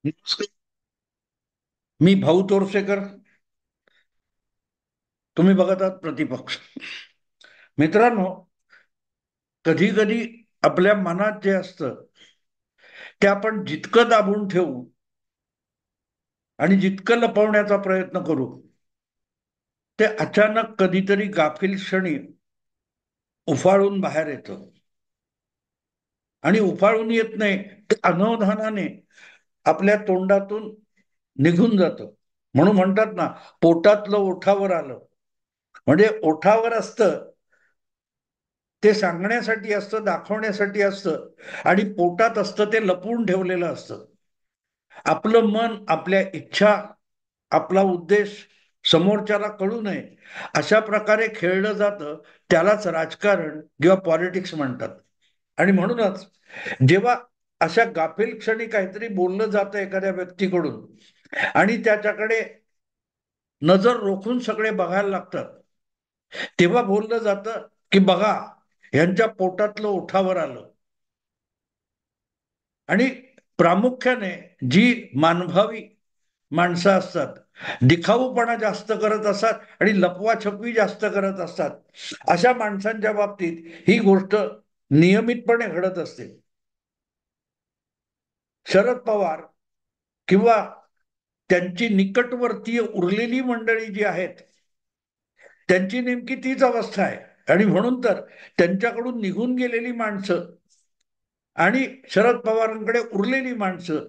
नमस्कार. मी भाऊ तोरसेकर. तुम्ही बघत आहात प्रतिपक्ष. मित्रांनो, कधी कधी आपल्या मनात जे असतं ते आपण जितकं दाबून ठेवू आणि जितकं लपवण्याचा प्रयत्न करू, ते अचानक कधीतरी गाफील क्षणी उफाळून बाहेर येतं. आणि उफाळून येत नाही, ते अनवधानाने आपल्या तोंडातून निघून जातं. म्हणून म्हणतात ना, पोटातलं ओठावर आलं. म्हणजे ओठावर असतं ते सांगण्यासाठी असतं, दाखवण्यासाठी असतं, आणि पोटात असतं ते लपवून ठेवलेलं असतं. आपलं मन, आपल्या इच्छा, आपला उद्देश समोरच्याला कळू नये अशा प्रकारे खेळलं जातं. त्यालाच राजकारण किंवा पॉलिटिक्स म्हणतात. आणि म्हणूनच जेव्हा अशा गाफील क्षणी काहीतरी बोललं जातं एखाद्या व्यक्तीकडून आणि त्याच्याकडे नजर रोखून सगळे बघायला लागतात, तेव्हा बोललं जातं की बघा, यांच्या पोटातलं ओठावर आलं. आणि प्रामुख्याने जी मानभावी माणसं असतात, दिखाऊपणा जास्त करत असतात आणि लपवाछपवी जास्त करत असतात, अशा माणसांच्या बाबतीत ही गोष्ट नियमितपणे घडत असते. शरद पवार किंवा त्यांची निकटवर्तीय उरलेली मंडळी जी आहेत, त्यांची नेमकी तीच अवस्था आहे. आणि म्हणून तर त्यांच्याकडून निघून गेलेली माणसं आणि शरद पवारांकडे उरलेली माणसं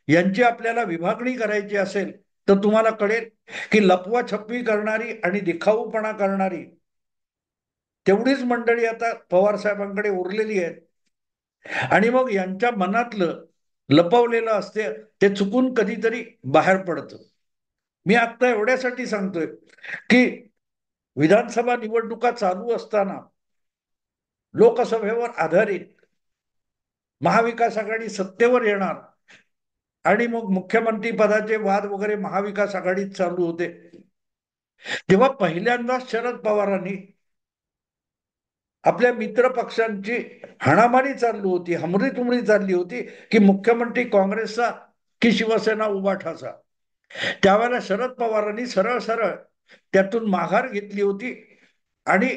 यांची आपल्याला विभागणी करायची असेल, तर तुम्हाला कळेल की लपवाछपवी करणारी आणि दिखाऊपणा करणारी तेवढीच मंडळी आता पवार साहेबांकडे उरलेली आहेत. आणि मग यांच्या मनातलं लपवलेलं असते ते चुकून कधीतरी बाहेर पडतं. मी आता एवढ्यासाठी सांगतोय की विधानसभा निवडणुका चालू असताना लोकसभेवर आधारित महाविकास आघाडी सत्तेवर येणार आणि मग मुख्यमंत्री पदाचे वाद वगैरे महाविकास आघाडीत चालू होते, तेव्हा पहिल्यांदाच शरद पवारांनी आपल्या मित्र पक्षांची हाणामारी चालली होती, हमरी चालली होती की मुख्यमंत्री काँग्रेसचा की शिवसेना उभाठाचा. त्यावेळेला शरद पवारांनी सरळ सरळ त्यातून माघार घेतली होती आणि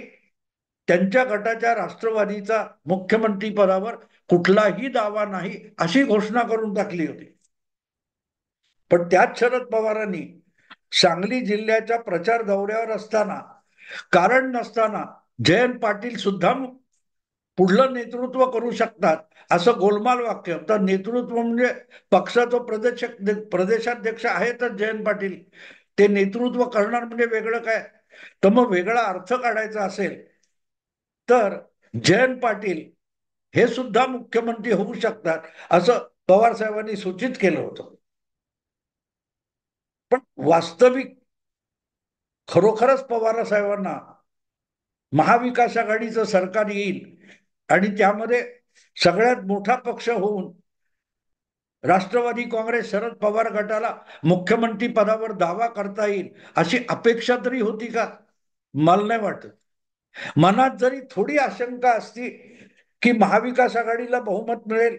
त्यांच्या गटाच्या राष्ट्रवादीचा मुख्यमंत्री पदावर कुठलाही दावा नाही अशी घोषणा करून टाकली होती. पण त्याच शरद पवारांनी सांगली जिल्ह्याच्या प्रचार दौऱ्यावर असताना, कारण नसताना, जयंत पाटील सुद्धा पुढलं नेतृत्व करू शकतात असं गोलमाल वाक्य. तर नेतृत्व म्हणजे पक्षाचा प्रदेशाध्यक्ष आहेतच जयंत पाटील, ते नेतृत्व करणार म्हणजे वेगळं काय. तर मग वेगळा अर्थ काढायचा असेल तर जयंत पाटील हे सुद्धा मुख्यमंत्री होऊ शकतात असं पवार साहेबांनी सूचित केलं होतं. पण वास्तविक खरोखरच पवार साहेबांना महाविकास आघाडीचं सरकार येईल आणि त्यामध्ये सगळ्यात मोठा पक्ष होऊन राष्ट्रवादी काँग्रेस शरद पवार गटाला मुख्यमंत्री पदावर दावा करता येईल अशी अपेक्षा तरी होती का? मला नाही वाटत. मनात जरी थोडी आशंका असती की महाविकास आघाडीला बहुमत मिळेल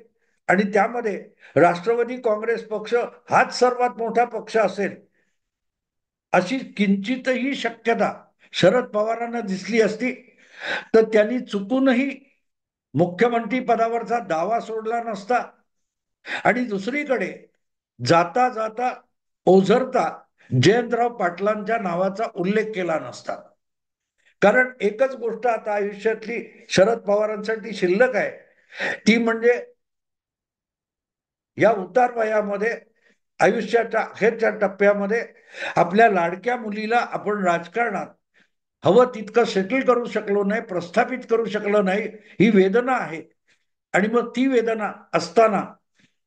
आणि त्यामध्ये राष्ट्रवादी काँग्रेस पक्ष हाच सर्वात मोठा पक्ष असेल, अशी किंचितही शक्यता शरद पवारांना दिसली असती, तर त्यांनी चुकूनही मुख्यमंत्री पदावरचा दावा सोडला नसता. आणि दुसरीकडे जाता जाता ओझरता जयंतराव पाटलांच्या नावाचा उल्लेख केला नसता. कारण एकच गोष्ट आता आयुष्यातली शरद पवारांसाठी शिल्लक आहे, ती म्हणजे या उतार वयामध्ये, आयुष्याच्या अखेरच्या टप्प्यामध्ये आपल्या लाडक्या मुलीला आपण राजकारणात हवं तितकं सेटल करू शकलो नाही, प्रस्थापित करू शकलो नाही, ही वेदना आहे. आणि मग ती वेदना असताना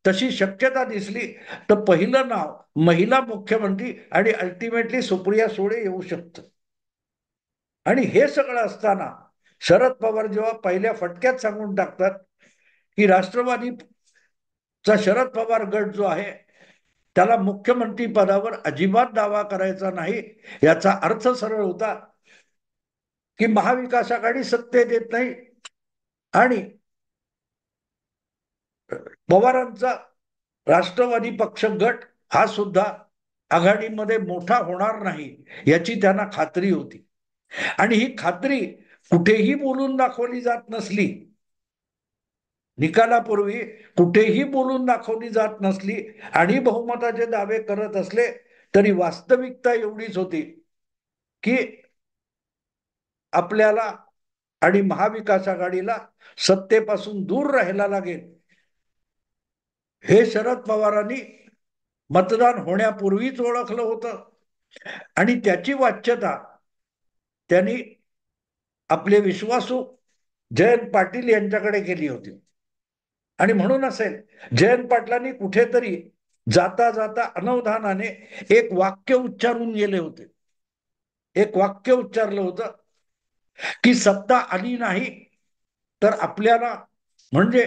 तशी शक्यता दिसली तर पहिलं नाव महिला मुख्यमंत्री आणि अल्टिमेटली सुप्रिया सुळे येऊ शकतं. आणि हे सगळं असताना शरद पवार जेव्हा पहिल्या फटक्यात सांगून टाकतात की राष्ट्रवादीचा शरद पवार गट जो आहे त्याला मुख्यमंत्री पदावर अजिबात दावा करायचा नाही, याचा अर्थ सरळ होता की महाविकास आघाडी सत्तेत येत नाही आणि पवारांचा राष्ट्रवादी पक्ष गट हा सुद्धा आघाडीमध्ये मोठा होणार नाही याची त्यांना खात्री होती. आणि ही खात्री कुठेही बोलून दाखवली जात नसली, निकालापूर्वी कुठेही बोलून दाखवली जात नसली आणि बहुमताचे दावे करत असले तरी वास्तविकता एवढीच होती की आपल्याला आणि महाविकास आघाडीला सत्तेपासून दूर राहायला लागेल. हे शरद पवारांनी मतदान होण्यापूर्वीच ओळखलं होतं आणि त्याची वाच्यता त्यांनी आपले विश्वासू जयंत पाटील यांच्याकडे केली होती. आणि म्हणून असेल जयंत पाटलांनी कुठेतरी जाता जाता अनवधानाने एक वाक्य उच्चारून गेले होते. एक वाक्य उच्चारलं होतं की सत्ता आली नाही तर आपल्याला म्हणजे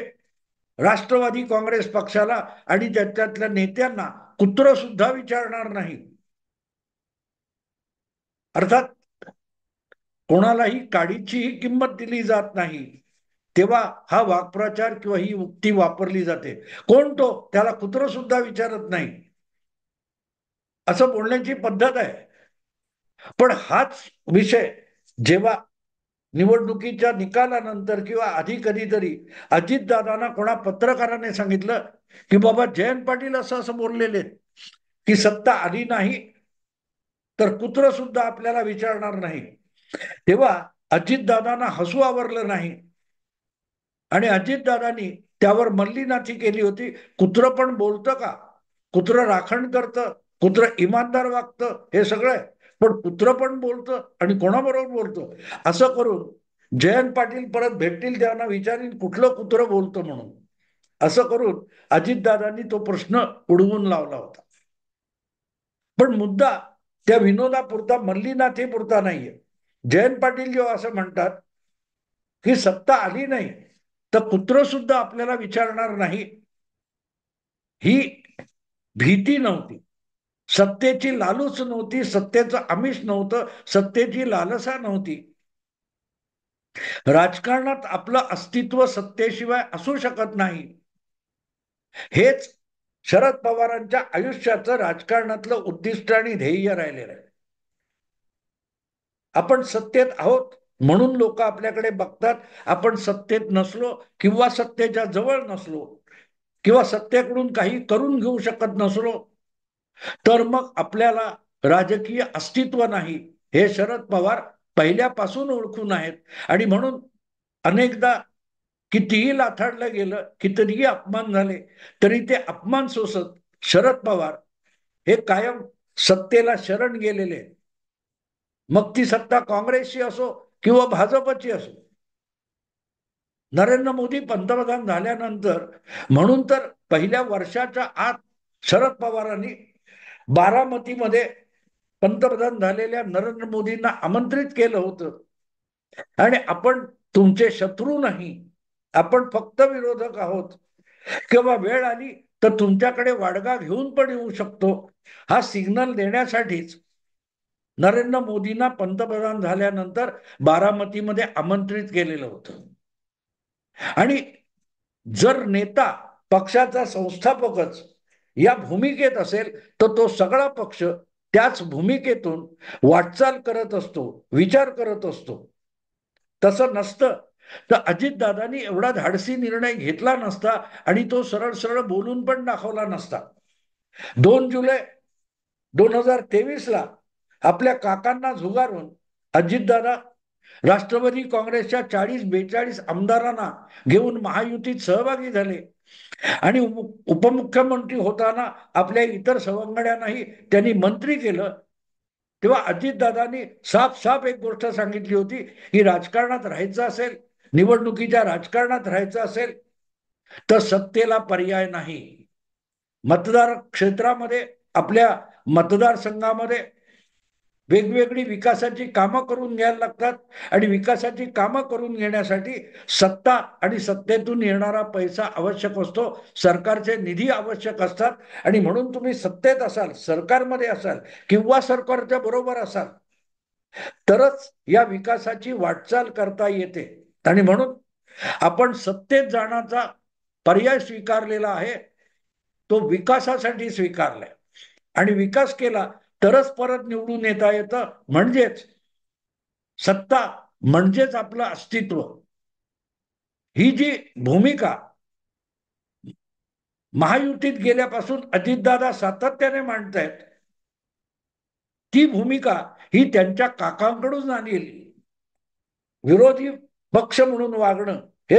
राष्ट्रवादी काँग्रेस पक्षाला आणि त्याच्यातल्या नेत्यांना कुत्र सुद्धा विचारणार नाही. अर्थात कोणालाही काडीचीही किंमत दिली जात नाही तेव्हा हा वाक्प्रचार किंवा ही उक्ती वापरली जाते. कोण तो, त्याला कुत्र सुद्धा विचारत नाही, असं बोलण्याची पद्धत आहे. पण हाच विषय जेव्हा निवडणुकीच्या निकालानंतर किंवा आधी कधीतरी अजितदादांना कोणा पत्रकाराने सांगितलं की बाबा जयंत पाटील असं असं बोललेले की सत्ता आली नाही तर कुत्र सुद्धा आपल्याला विचारणार नाही, तेव्हा अजितदादांना हसू आवरलं नाही आणि अजितदादांनी त्यावर मल्लीनाथी केली होती. कुत्र पण बोलतं का, कुत्र राखण करतं, कुत्र इमानदार वागतं, हे सगळं आहे, पण कुत्र पण बोलतं आणि कोणाबरोबर बोलतं, असं करून जयंत पाटील परत भेटतील त्यांना विचारीन कुठलं कुत्र बोलतं म्हणून, असं करून अजितदादांनी तो प्रश्न उडवून लावला होता. पण मुद्दा त्या विनोदापुरता मल्लीनाथीपुरता नाहीये. जयंत पाटील जेव्हा असं म्हणतात की सत्ता आली नाही तर कुत्र सुद्धा आपल्याला विचारणार नाही, ही भीती नव्हती, सत्तेची लालूच नव्हती, सत्तेचं आमिष नव्हतं, सत्तेची लालसा नव्हती. राजकारणात आपलं अस्तित्व सत्तेशिवाय असू शकत नाही, हेच शरद पवारांच्या आयुष्याचं राजकारणातलं उद्दिष्ट आणि ध्येय राहिलेलं आहे. आपण सत्तेत आहोत म्हणून लोक आपल्याकडे बघतात, आपण सत्तेत नसलो किंवा सत्तेच्या जवळ नसलो किंवा सत्तेकडून काही करून घेऊ शकत नसलो तर मग आपल्याला राजकीय अस्तित्व नाही, हे शरद पवार पहिल्यापासून ओळखून आहेत. आणि म्हणून अनेकदा कितीही लाथाडलं गेलं, कितीही अपमान झाले तरी ते अपमान सोसत शरद पवार हे कायम सत्तेला शरण गेलेले. मग ती सत्ता काँग्रेसची असो किंवा भाजपची असो. नरेंद्र मोदी पंतप्रधान झाल्यानंतर म्हणून तर पहिल्या वर्षाच्या आत शरद पवारांनी बारामतीमध्ये पंतप्रधान झालेल्या नरेंद्र मोदींना आमंत्रित केलं होतं आणि आपण तुमचे शत्रू नाही, आपण फक्त विरोधक आहोत, किंवा वेळ आली तर तुमच्याकडे वाडगा घेऊन पण येऊ शकतो, हा सिग्नल देण्यासाठीच नरेंद्र मोदींना पंतप्रधान झाल्यानंतर बारामतीमध्ये आमंत्रित केलेलं होतं. आणि जर नेता पक्षाचा संस्थापकच या भूमिकेत असेल तर तो सगळा पक्ष त्याच भूमिकेतून वाटचाल करत असतो, विचार करत असतो. तसं नसतं तर अजितदादांनी एवढा धाडसी निर्णय घेतला नसता आणि तो सरळ सरळ बोलून पण दाखवला नसता. 2 जुलै 2023ला आपल्या काकांना झुगारून अजितदादा राष्ट्रवादी काँग्रेसच्या 40-42 आमदारांना घेऊन महायुतीत सहभागी झाले आणि उपमुख्यमंत्री होताना आपल्या इतर सवंगड्यांनाही त्यांनी मंत्री केलं. तेव्हा अजितदादांनी साफ साफ एक गोष्ट सांगितली होती की राजकारणात राहायचं असेल, निवडणुकीच्या राजकारणात राहायचं असेल तर सत्तेला पर्याय नाही. मतदार क्षेत्रामध्ये आपल्या मतदारसंघामध्ये वेगवेगळी विकासाची कामं करून घ्यायला लागतात आणि विकासाची कामं करून घेण्यासाठी सत्ता आणि सत्तेतून येणारा पैसा आवश्यक असतो, सरकारचे निधी आवश्यक असतात. आणि म्हणून तुम्ही सत्तेत असाल, सरकारमध्ये असाल किंवा सरकारच्या बरोबर असाल तरच या विकासाची वाटचाल करता येते. आणि म्हणून आपण सत्तेत जाण्याचा पर्याय स्वीकारलेला आहे तो विकासासाठी स्वीकारलाय आणि विकास केला तरच परत निवडून येता येतं. म्हणजेच सत्ता म्हणजेच आपलं अस्तित्व, ही जी भूमिका महायुतीत गेल्यापासून अजितदादा सातत्याने मांडतायत, ती भूमिका ही त्यांच्या काकांकडून आलेली. विरोधी पक्ष म्हणून वागणं हे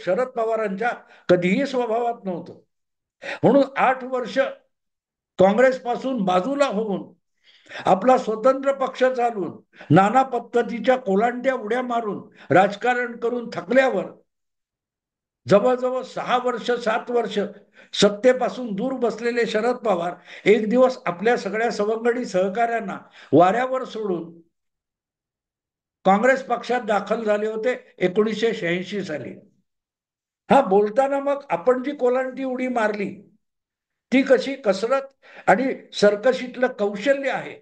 शरद पवारांच्या कधीही स्वभावात नव्हतं. म्हणून 8 वर्ष काँग्रेस पासून बाजूला होऊन आपला स्वतंत्र पक्ष चालवून नाना पद्धतीच्या कोलांट्या उड्या मारून राजकारण करून थकल्यावर जवळजवळ 6 वर्ष 7 वर्ष सत्तेपासून दूर बसलेले शरद पवार एक दिवस आपल्या सगळ्या सवंगडी सहकाऱ्यांना वाऱ्यावर सोडून काँग्रेस पक्षात दाखल झाले होते 1986 साली. हा बोलताना मग आपण जी कोलांटी उडी मारली ती कशी कसरत आणि सर्कशीतलं कौशल्य आहे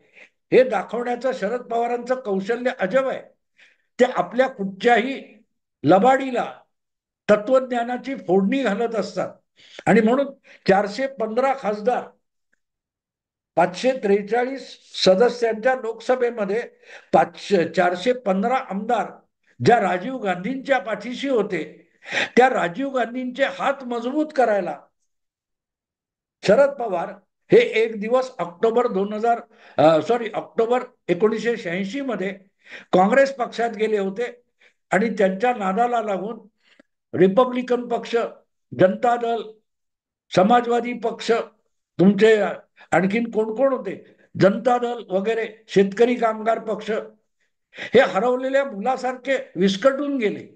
हे दाखवण्याचं शरद पवारांचं कौशल्य अजब आहे. ते आपल्या कुठच्याही लबाडीला तत्वज्ञानाची फोडणी घालत असतात आणि म्हणून 415 खासदार 543 सदस्यांच्या लोकसभेमध्ये 415 आमदार ज्या राजीव गांधींच्या पाठीशी होते, त्या राजीव गांधींचे हात मजबूत करायला शरद पवार हे एक दिवस ऑक्टोबर 1986 मध्ये काँग्रेस पक्षात गेले होते आणि त्यांच्या नादाला लागून रिपब्लिकन पक्ष, जनता दल, समाजवादी पक्ष, तुमचे आणखीन कोण कोण होते, जनता दल वगैरे, शेतकरी कामगार पक्ष, हे हरवलेल्या मुलासारखे विस्कटून गेले.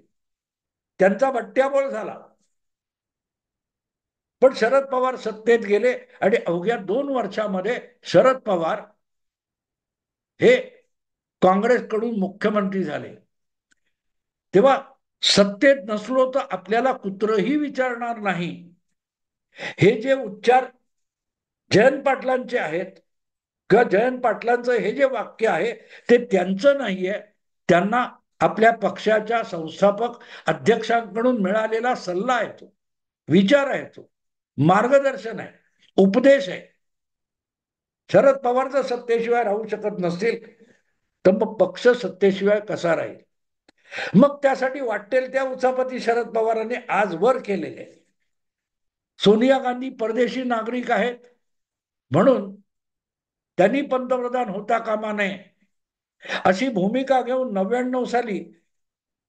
त्यांचा बट्ट्याबोळ झाला. पण शरद पवार सत्तेत गेले आणि अवघ्या 2 वर्षामध्ये शरद पवार हे काँग्रेसकडून मुख्यमंत्री झाले. तेव्हा सत्तेत नसलो तर आपल्याला कुत्रही विचारणार नाही, हे जे उच्चार जयंत पाटलांचे आहेत किंवा जयंत पाटलांचं हे जे वाक्य आहे ते त्यांचं नाहीये. त्यांना आपल्या पक्षाच्या संस्थापक अध्यक्षांकडून मिळालेला सल्ला आहे, तो विचार आहे, तो मार्गदर्शन आहे, उपदेश आहे. शरद पवार जर सत्तेशिवाय राहू शकत नसतील तर मग पक्ष सत्तेशिवाय कसा राहील. मग त्यासाठी वाटेल त्या उचापती शरद पवारांनी आजवर केलेले. सोनिया गांधी परदेशी नागरिक आहेत म्हणून त्यांनी पंतप्रधान होता कामा नये अशी भूमिका घेऊन 99 साली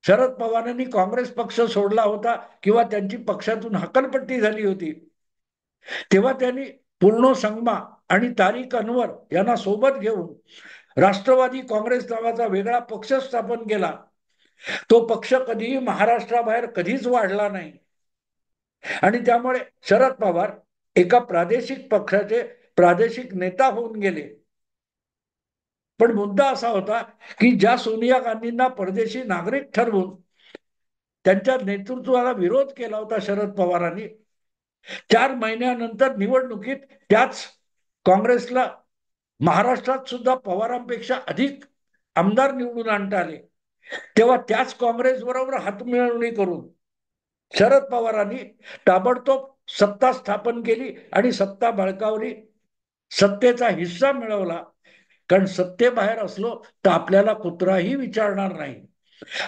शरद पवारांनी काँग्रेस पक्ष सोडला होता किंवा त्यांची पक्षातून हकलपट्टी झाली होती. तेव्हा त्यांनी पूर्ण संगमा आणि तारिक अनवर यांना सोबत घेऊन राष्ट्रवादी काँग्रेस नावाचा वेगळा पक्ष स्थापन केला. तो पक्ष कधीही महाराष्ट्राबाहेर कधीच वाढला नाही आणि त्यामुळे शरद पवार एका प्रादेशिक पक्षाचे प्रादेशिक नेता होऊन गेले. पण मुद्दा असा होता की ज्या सोनिया गांधींना परदेशी नागरिक ठरवून त्यांच्या नेतृत्वाला विरोध केला होता शरद पवारांनी, 4 महिन्यानंतर निवडणुकीत त्याच काँग्रेसला महाराष्ट्रात सुद्धा पवारांपेक्षा अधिक आमदार निवडून आणता आले. तेव्हा त्याच काँग्रेस बरोबर हातमिळवणी करून शरद पवारांनी ताबडतोब सत्ता स्थापन केली आणि सत्ता बळकावली, सत्तेचा हिस्सा मिळवला. कारण सत्तेबाहेर असलो तर आपल्याला कुत्राही विचारणार नाही.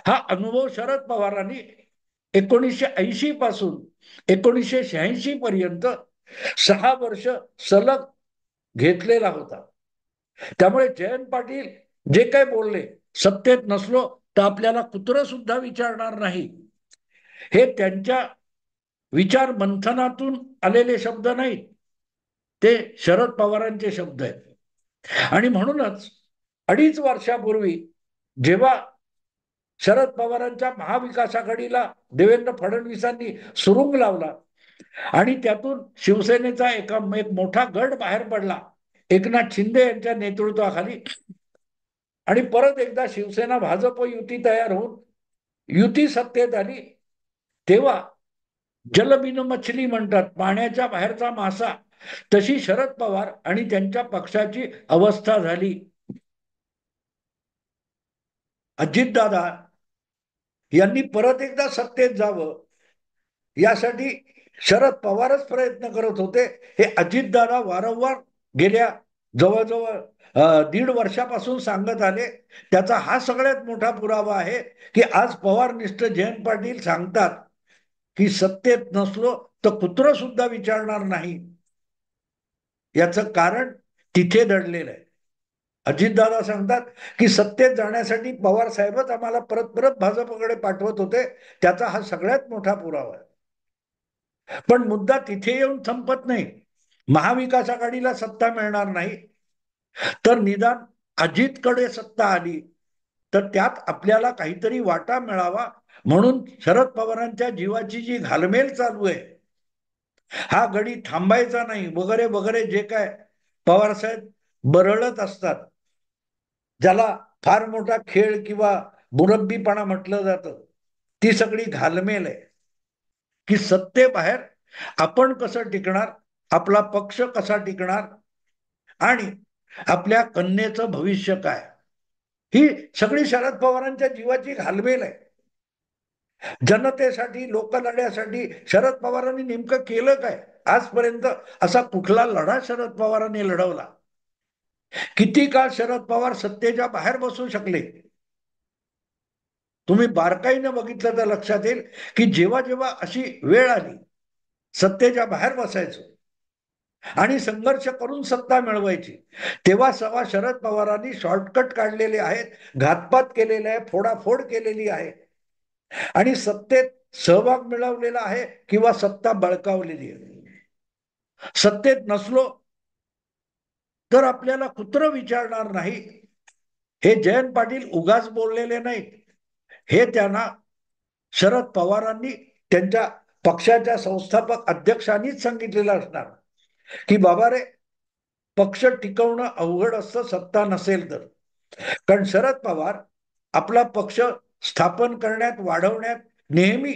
हा अनुभव शरद पवारांनी 1980 पासून 1986 पर्यंत 6 वर्ष सलग घेतलेला होता. त्यामुळे जयंत पाटील जे काय बोलले, सत्तेत नसलो तर आपल्याला कुत्र सुद्धा विचारणार नाही, हे त्यांच्या विचार मंथनातून आलेले शब्द नाहीत, ते शरद पवारांचे शब्द आहेत. आणि म्हणूनच 2.5 वर्षापूर्वी जेव्हा शरद पवारांच्या महाविकास आघाडीला देवेंद्र फडणवीसांनी सुरुंग लावला आणि त्यातून शिवसेनेचा एक मोठा गट बाहेर पडला एकनाथ शिंदे यांच्या नेतृत्वाखाली, आणि परत एकदा शिवसेना भाजप युती तयार होऊन युती सत्तेत आली, तेव्हा जलबिन मछली म्हणतात, पाण्याच्या बाहेरचा मासा, तशी शरद पवार आणि त्यांच्या पक्षाची अवस्था झाली. अजितदादा यांनी परत एकदा सत्तेत जावं यासाठी शरद पवारच प्रयत्न करत होते हे अजितदादा वारंवार गेल्या जवळजवळ 1.5 वर्षापासून सांगत आले. त्याचा हा सगळ्यात मोठा पुरावा आहे की आज पवारनिष्ठ जयंत पाटील सांगतात की सत्तेत नसलो तर कुत्र सुद्धा विचारणार नाही. याचं कारण तिथे दडलेलं आहे. अजितदादा सांगतात की सत्तेत जाण्यासाठी पवार साहेबच आम्हाला परत परत भाजपकडे पाठवत होते. त्याचा हा सगळ्यात मोठा पुरावा आहे. पण मुद्दा तिथे येऊन संपत नाही. महाविकास आघाडीला सत्ता मिळणार नाही तर निदान अजितकडे सत्ता आली तर त्यात आपल्याला काहीतरी वाटा मिळावा म्हणून शरद पवारांच्या जीवाची जी घालमेल चालू आहे, हा गडी थांबायचा नाही वगैरे वगैरे जे काय पवारसाहेब बरळत असतात, ज्याला फार मोठा खेळ किंवा मुरब्बीपणा म्हटलं जातं, ती सगळी घालमेल आहे की सत्तेबाहेर आपण कसं टिकणार, आपला पक्ष कसा टिकणार आणि आपल्या कन्येचं भविष्य काय, ही सगळी शरद पवारांच्या जीवाची घालमेल आहे. जनतेसाठी लोकलढ्यासाठी शरद पवारांनी नेमकं केलं काय आजपर्यंत? असा कुठला लढा शरद पवारांनी लढवला? किती काळ शरद पवार सत्तेच्या बाहेर बसू शकले? तुम्ही बारकाईनं बघितलं तर लक्षात येईल की जेव्हा जेव्हा अशी वेळ आली सत्तेच्या बाहेर बसायचो आणि संघर्ष करून सत्ता मिळवायची, तेव्हा सवा शरद पवारांनी शॉर्टकट काढलेले आहेत, घातपात केलेले आहे, फोडाफोड केलेली आहे आणि सत्तेत सहभाग मिळवलेला आहे किंवा सत्ता बळकावलेली आहे. सत्तेत नसलो तर आपल्याला कुत्र विचारणार नाही, हे जयंत पाटील उगाच बोललेले नाहीत. हे त्यांना शरद पवारांनी त्यांच्या पक्षाच्या संस्थापक अध्यक्षांनीच सांगितलेलं असणार की बाबा रे, पक्ष टिकवणं अवघड असतं सत्ता नसेल तर. कारण शरद पवार आपला पक्ष स्थापन करण्यात वाढवण्यात नेहमी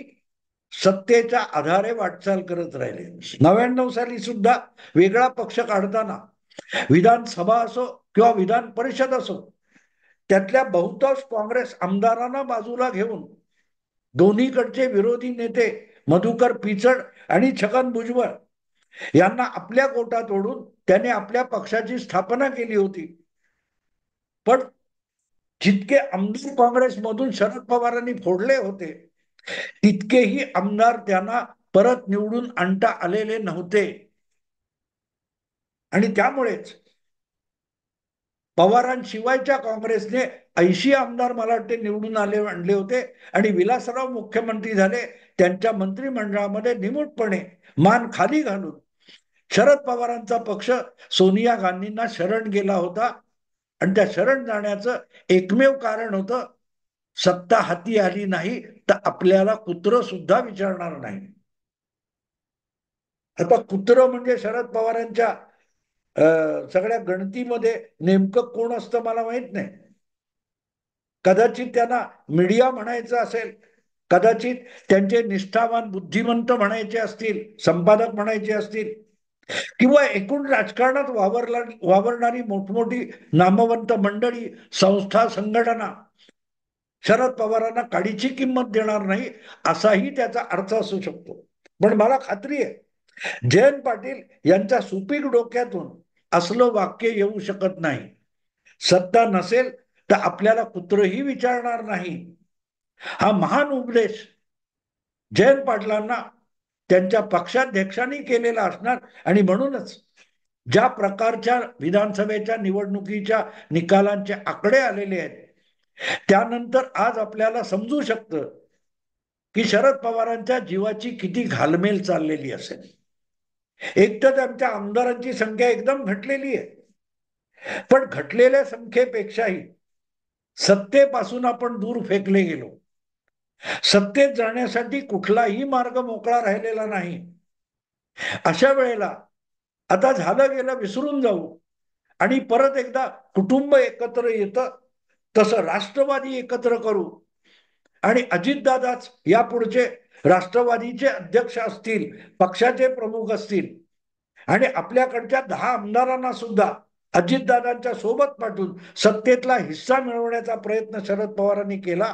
सत्तेच्या आधारे वाटचाल करत राहिले. 99 साली सुद्धा वेगळा पक्ष काढताना विधानसभा असो किंवा विधान परिषद असो, त्यातल्या बहुतांश काँग्रेस आमदारांना बाजूला घेऊन दोन्हीकडचे विरोधी नेते मधुकर पिचड आणि छगन भुजबळ यांना आपल्या गोटात ओढून त्याने आपल्या पक्षाची स्थापना केली होती. पण जितके आमदार काँग्रेसमधून शरद पवारांनी फोडले होते तितकेही आमदार त्यांना परत निवडून आणता आलेले नव्हते आणि त्यामुळेच पवारांशिवायच्या काँग्रेसने 80 आमदार मला वाटते निवडून आणले होते आणि विलासराव मुख्यमंत्री झाले. त्यांच्या मंत्रिमंडळामध्ये निमूटपणे मान खाली घालून शरद पवारांचा पक्ष सोनिया गांधींना शरण गेला होता आणि त्या शरण जाण्याचं एकमेव कारण होतं सत्ता हाती आली नाही तर आपल्याला कुत्र सुद्धा विचारणार नाही. आता कुत्र म्हणजे शरद पवारांच्या सगळ्या गणतीमध्ये नेमकं कोण असतं मला माहित नाही. कदाचित त्यांना मीडिया म्हणायचं असेल, कदाचित त्यांचे निष्ठावान बुद्धिमंत म्हणायचे असतील, संपादक म्हणायचे असतील किंवा एकूण राजकारणात वावरणारी मोठमोठी नामवंत मंडळी, संस्था, संघटना शरद पवारांना काडीची किंमत देणार नाही असाही त्याचा अर्थ असू शकतो. पण मला खात्री आहे जयंत पाटील यांच्या सुपीक डोक्यातून असलं वाक्य येऊ शकत नाही. सत्ता नसेल तर आपल्याला कुत्रही विचारणार नाही, हा महान उपदेश जयंत पाटलांना त्यांच्या पक्षाध्यक्षांनी केलेला असणार. आणि म्हणूनच ज्या प्रकारच्या विधानसभेच्या निवडणुकीच्या निकालांचे आकडे आलेले आहेत त्यानंतर आज आपल्याला समजू शकतं की शरद पवारांच्या जीवाची किती घालमेल चाललेली असेल. एक तर त्यांच्या आमदारांची संख्या एकदम घटलेली आहे, पण घटलेल्या संख्येपेक्षाही सत्तेपासून आपण दूर फेकले गेलो. सत्तेत जाण्यासाठी कुठलाही मार्ग मोकळा राहिलेला नाही. अशा वेळेला आता झालं गेलं विसरून जाऊ आणि परत एकदा कुटुंब एकत्र येतं तसं राष्ट्रवादी एकत्र करू आणि अजितदादाच यापुढचे राष्ट्रवादीचे अध्यक्ष असतील, पक्षाचे प्रमुख असतील आणि आपल्याकडच्या 10 आमदारांना सुद्धा अजितदादांच्या सोबत पाठवून सत्तेतला हिस्सा मिळवण्याचा प्रयत्न शरद पवारांनी केला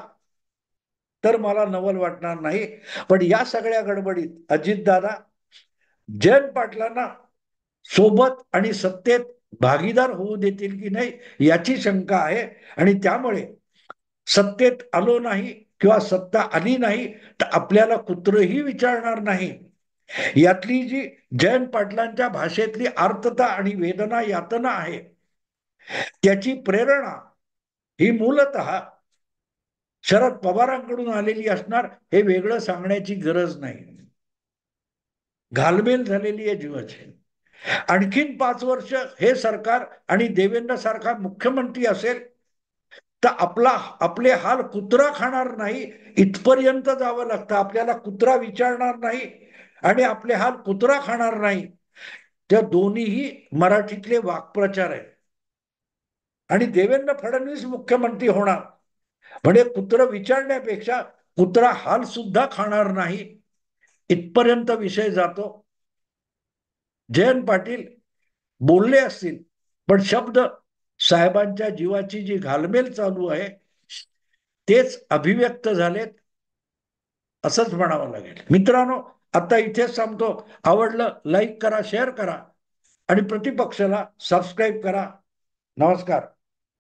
तर मला नवल वाटणार नाही. पण या सगळ्या गडबडीत अजितदादा जयंत पाटलांना सोबत आणि सत्तेत भागीदार होऊ देतील की नाही याची शंका आहे. आणि त्यामुळे सत्तेत आलो नाही किंवा सत्ता आली नाही तर आपल्याला कुत्रही विचारणार नाही, यातली जी जयंत पाटलांच्या भाषेतली आर्तता आणि वेदना यातना आहे, त्याची प्रेरणा ही मूलतः शरद पवारांकडून आलेली असणार, हे वेगळं सांगण्याची गरज नाही. घालमेल झालेली आहे जीवाची. आणखीन 5 वर्ष हे सरकार आणि देवेंद्र सारखा मुख्यमंत्री असेल तर आपले हाल कुत्रा खाणार नाही इथपर्यंत जावं लागतं. आपल्याला कुत्रा विचारणार नाही आणि आपले हाल कुत्रा खाणार नाही. त्या दोन्हीही मराठीतले वाक्प्रचार आहेत. आणि देवेंद्र फडणवीस मुख्यमंत्री होणार म्हणजे कुत्र विचारण्यापेक्षा कुत्रा हाल सुद्धा खाणार नाही इथपर्यंत विषय जातो. जयंत पाटील बोलले असतील पण शब्द साहेबांच्या जीवाची जी घालमेल चालू आहे तेच अभिव्यक्त झालेत असंच म्हणावं लागेल. मित्रांनो, आता इथेच सांगतो. आवडलं लाईक करा, शेअर करा आणि प्रतिपक्षाला सबस्क्राईब करा. नमस्कार.